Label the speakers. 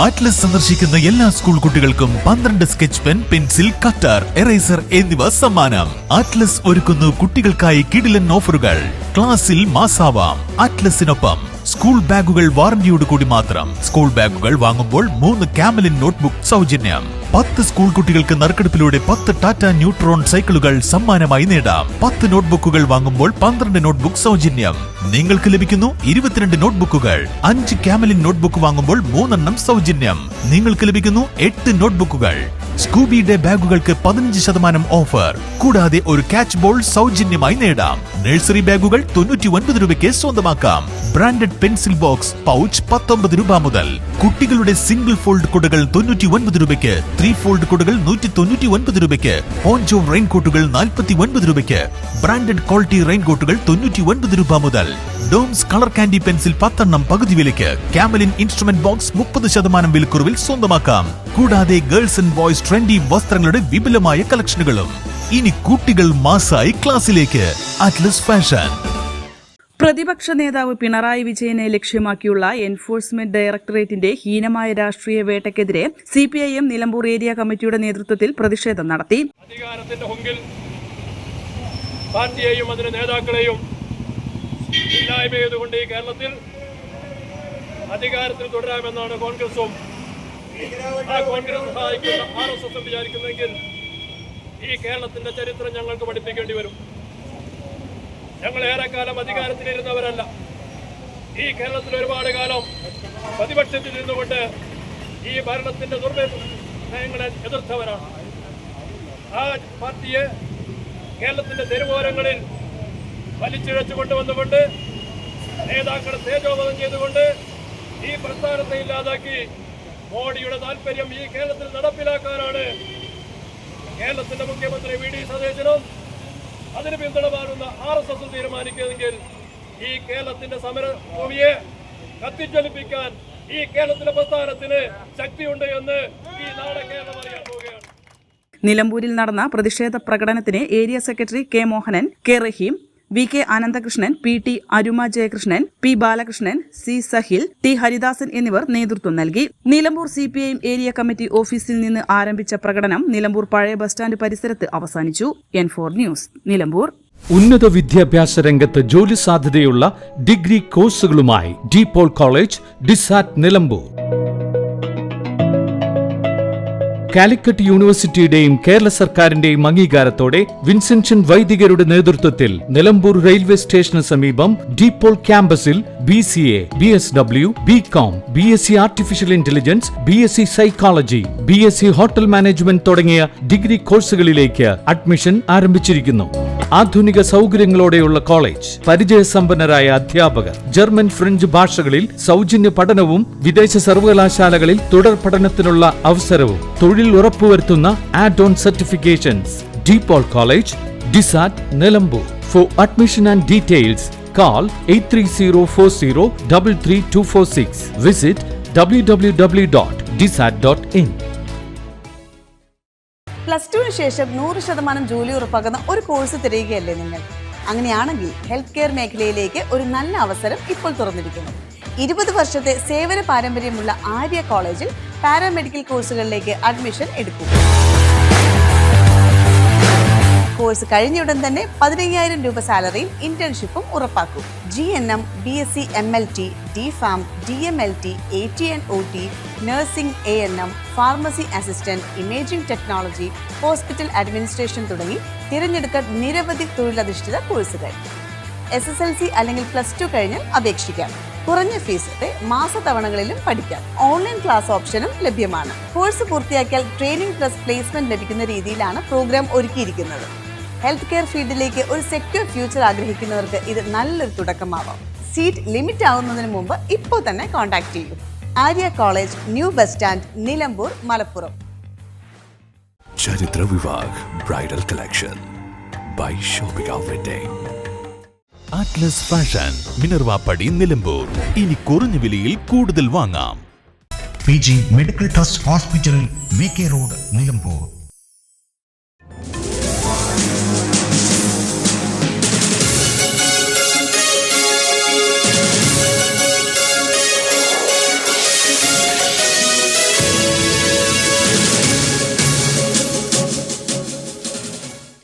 Speaker 1: Atlas സന്ദർശിക്കുന്ന എല്ലാ school കുട്ടികൾക്കും 12 sketch pen, pencil, cutter, eraser എന്നിവ സമ്മാനം. ആറ്റ്ലസ് ഒരുക്കുന്നു കുട്ടികൾക്കായി കിടിലൻ ഓഫറുകൾ. ക്ലാസ്സിൽ മാസാവാം. ആറ്റ്ലസിനൊപ്പം സ്കൂൾ ബാഗുകൾ വാറന്റിയോട് കൂടി മാത്രം. സ്കൂൾ ബാഗുകൾ വാങ്ങുമ്പോൾ 3 കാമലിൻ നോട്ട്ബുക്ക് സൗജന്യം. 10 സ്കൂൾ കുട്ടികൾക്ക് നറുക്കെടുപ്പിലൂടെ 10 ടാറ്റ ന്യൂട്രോൺ സൈക്കിളുകൾ സമ്മാനമായി നേടാം. 10 നോട്ട്ബുക്കുകൾ വാങ്ങുമ്പോൾ 12 നോട്ട്ബുക്ക് സൗജന്യം. നിങ്ങൾക്ക് ലഭിക്കുന്നു 22 നോട്ട്ബുക്കുകൾ. 5 കാമലിൻ നോട്ട്ബുക്ക് വാങ്ങുമ്പോൾ 3 എണ്ണം സൗജന്യം. നിങ്ങൾക്ക് ലഭിക്കുന്നു 8 നോട്ട്ബുക്കുകൾ. സ്കൂബി ഡേ ബാഗുകൾക്ക് 15% ഓഫർ. കൂടാതെ ഒരു ക്യാച്ച് ബോൾ സൗജന്യമായി നേടാം. നഴ്സറി ബാഗുകൾ 99 രൂപയ്ക്ക് സ്വന്തമാക്കാം. ബ്രാൻഡഡ് പെൻസിൽ ബോക്സ് പൗച്ച് 19 രൂപ മുതൽ. കുട്ടികളുടെ സിംഗിൾ ഫോൾഡ് കുടകൾ 99 രൂപയ്ക്ക്. 3 ഫോൾഡ് കുടകൾ 199 രൂപയ്ക്ക്. പോഞ്ചോ റെയിൻകോട്ടുകൾ 49 രൂപയ്ക്ക്. ബ്രാൻഡഡ് ക്വാളിറ്റി റെയിൻകോട്ടുകൾ 99 രൂപ മുതൽ. ഡോംസ് കളർ കാൻഡി പെൻസിൽ 10 എണ്ണം പകുതി വിലയ്ക്ക്. കാമലിൻ ഇൻസ്ട്രുമെന്റ് ബോക്സ് 30% വിലക്കുറവിൽ സ്വന്തമാക്കാം. കൂടാതെ ഗേൾസ് ആൻഡ് ബോയ്സ് ട്രെൻഡി വസ്ത്രങ്ങളുടെ വിപുലമായ കളക്ഷനുകളും. ഇനി കുട്ടികൾ മാസായി ക്ലാസ്സിലേക്ക്. Atlas fashion.
Speaker 2: പ്രതിപക്ഷ നേതാവ് പിണറായി വിജയനെ ലക്ഷ്യമാക്കിയുള്ള എൻഫോഴ്സ്മെന്റ് ഡയറക്ടറേറ്റിന്റെ ഹീനമായ രാഷ്ട്രീയ വേട്ടയ്ക്കെതിരെ CPIM നിലമ്പൂർ ഏരിയ കമ്മിറ്റിയുടെ നേതൃത്വത്തിൽ പ്രതിഷേധം നടത്തി.
Speaker 3: അധികാരത്തിന്റെ ഹുങ്കിൽ പാർട്ടിയെയും അതിന്റെ നേതാക്കളെയും ഇല്ലായ്മ ചെയ്തുകൊണ്ട് ഈ കേരളത്തിൽ അധികാരത്തിൽ തുടരാമെന്നാണ് കോൺഗ്രസും ആ കോൺഗ്രസ് സഹായിക്കുന്ന RSS വിചാരിക്കുന്നെങ്കിൽ ഈ കേരളത്തിന്റെ ചരിത്രം ഞങ്ങൾക്ക് പഠിപ്പിക്കേണ്ടി വരും. ഞങ്ങൾ ഏറെക്കാലം അധികാരത്തിലിരുന്നവരല്ല. ഈ കേരളത്തിൽ ഒരുപാട് കാലം പ്രതിപക്ഷത്തിൽ നിന്നുകൊണ്ട് ഈ ഭരണത്തിന്റെ നയങ്ങളെ എതിർത്തവരാണ്. ആ പാർട്ടിയെ കേരളത്തിന്റെ തെരുവോരങ്ങളിൽ വലിച്ചിഴച്ചു കൊണ്ടുവന്നുകൊണ്ട് നേതാക്കളെ തേജോവധം ചെയ്തുകൊണ്ട് ഈ പ്രസ്ഥാനത്തെ ഇല്ലാതാക്കി മോഡിയുടെ താല്പര്യം ഈ കേരളത്തിൽ നടപ്പിലാക്കാനാണ് കേരളത്തിന്റെ മുഖ്യമന്ത്രി VD സതീശനും അതിന് പിന്തുണ പാടുന്ന RSS തീരുമാനിക്കുന്നെങ്കിൽ ഈ കേരളത്തിന്റെ സമരഭൂമിയെ കത്തിജ്വലിപ്പിക്കാൻ ഈ കേരളത്തിലെ പ്രസ്ഥാനത്തിന് ശക്തിയുണ്ട് എന്ന് ഈ നാളെ കേരളം അറിയാൻ പോവുകയാണ്.
Speaker 2: നിലമ്പൂരിൽ നടന്ന പ്രതിഷേധ പ്രകടനത്തിന് area secretary K Mohanan, K റഹീം, VK അനന്തകൃഷ്ണൻ, PT അരുമ Jayakrishnan, P Balakrishnan, C Sahil, T Haridasan എന്നിവർ നേതൃത്വം നൽകി. നിലമ്പൂർ CPIM ഏരിയ കമ്മിറ്റി ഓഫീസിൽ നിന്ന് ആരംഭിച്ച പ്രകടനം നിലമ്പൂർ പഴയ ബസ് സ്റ്റാൻഡ് പരിസരത്ത് അവസാനിച്ചു. N4 news, Nilambur.
Speaker 4: ഉന്നത വിദ്യാഭ്യാസ രംഗത്ത് ജോലി സാധ്യതയുള്ള ഡിഗ്രി കോഴ്സുകളുമായി DPOL കോളേജ്, ഡിസാറ്റ് നിലമ്പൂർ. കാലിക്കറ്റ് യൂണിവേഴ്സിറ്റിയുടെയും കേരള സർക്കാരിന്റെയും അംഗീകാരത്തോടെ വിൻസെൻഷൻ വൈദികരുടെ നേതൃത്വത്തിൽ നിലമ്പൂർ റെയിൽവേ സ്റ്റേഷന് സമീപം DPOL ക്യാമ്പസിൽ BCA, BSW, BCom, BSc artificial intelligence, BSc psychology, BSc hotel management തുടങ്ങിയ ഡിഗ്രി കോഴ്സുകളിലേക്ക് അഡ്മിഷൻ ആരംഭിച്ചിരിക്കുന്നു. ആധുനിക സൗകര്യങ്ങളോടെയുള്ള കോളേജ്, പരിചയസമ്പന്നരായ അധ്യാപകർ, ജർമ്മൻ, ഫ്രഞ്ച് ഭാഷകളിൽ സൗജന്യ പഠനവും വിദേശ സർവകലാശാലകളിൽ തുടർ പഠനത്തിനുള്ള അവസരവും തൊഴിൽ ഉറപ്പുവരുത്തുന്ന add on certifications. DPOL college, ഡിസാറ്റ് Nilambur. For admission and details call 8304033246. Visit www.disat.in.
Speaker 5: +2 ശേഷം 100% ജോലി ഉറപ്പാക്കുന്ന ഒരു കോഴ്സ് തിരയുകയല്ലേ നിങ്ങൾ? അങ്ങനെയാണെങ്കിൽ ഹെൽത്ത് കെയർ മേഖലയിലേക്ക് ഒരു നല്ല അവസരം ഇപ്പോൾ തുറന്നിരിക്കുന്നു. 20 വർഷത്തെ സേവന പാരമ്പര്യമുള്ള ആര്യ കോളേജിൽ പാരാമെഡിക്കൽ കോഴ്സുകളിലേക്ക് അഡ്മിഷൻ എടുക്കും. കോഴ്സ് കഴിഞ്ഞയുടൻ തന്നെ 15,000 രൂപ സാലറിയും ഇന്റേൺഷിപ്പും ഉറപ്പാക്കും. GNM, BSc MLT, DPharm, DMLT, AT&OT, nursing, ANM, pharmacy assistant, imaging technology, hospital administration തുടങ്ങി തിരഞ്ഞെടുക്കാൻ നിരവധി തൊഴിലധിഷ്ഠിത കോഴ്സുകൾ. SSLC അല്ലെങ്കിൽ +2 കഴിഞ്ഞാൽ അപേക്ഷിക്കാം. കുറഞ്ഞ ഫീസോടെ മാസതവണകളിലും പഠിക്കാം. ഓൺലൈൻ ക്ലാസ് ഓപ്ഷനും ലഭ്യമാണ്. കോഴ്സ് പൂർത്തിയാക്കിയാൽ ട്രെയിനിങ് പ്ലസ് പ്ലേസ്മെന്റ് ലഭിക്കുന്ന രീതിയിലാണ് പ്രോഗ്രാം ഒരുക്കിയിരിക്കുന്നത്. ഹെൽത്ത് കെയർ ഫീൽഡിലേക്ക് ഒരു സെക്യൂർ ഫ്യൂച്ചർ ആഗ്രഹിക്കുന്നവർക്ക് ഇത് നല്ലൊരു തുടക്കമാവാം. സീറ്റ് ലിമിറ്റ് ആവുന്നതിന് മുമ്പ് ഇപ്പോൾ തന്നെ കോൺടാക്ട് ചെയ്യൂ. Arya college, new bus stand, Nilambur, Malappuram.
Speaker 6: ചരിത്ര വിവാഹ് bridal collection by shopping outlet.
Speaker 1: Atlas fashion, Minervappadi, Nilambur. ഇനി കുറഞ്ഞ വിലയിൽ കൂടുതൽ വാങ്ങാം.
Speaker 7: PG medical trust hospital, VK road, Nilambur.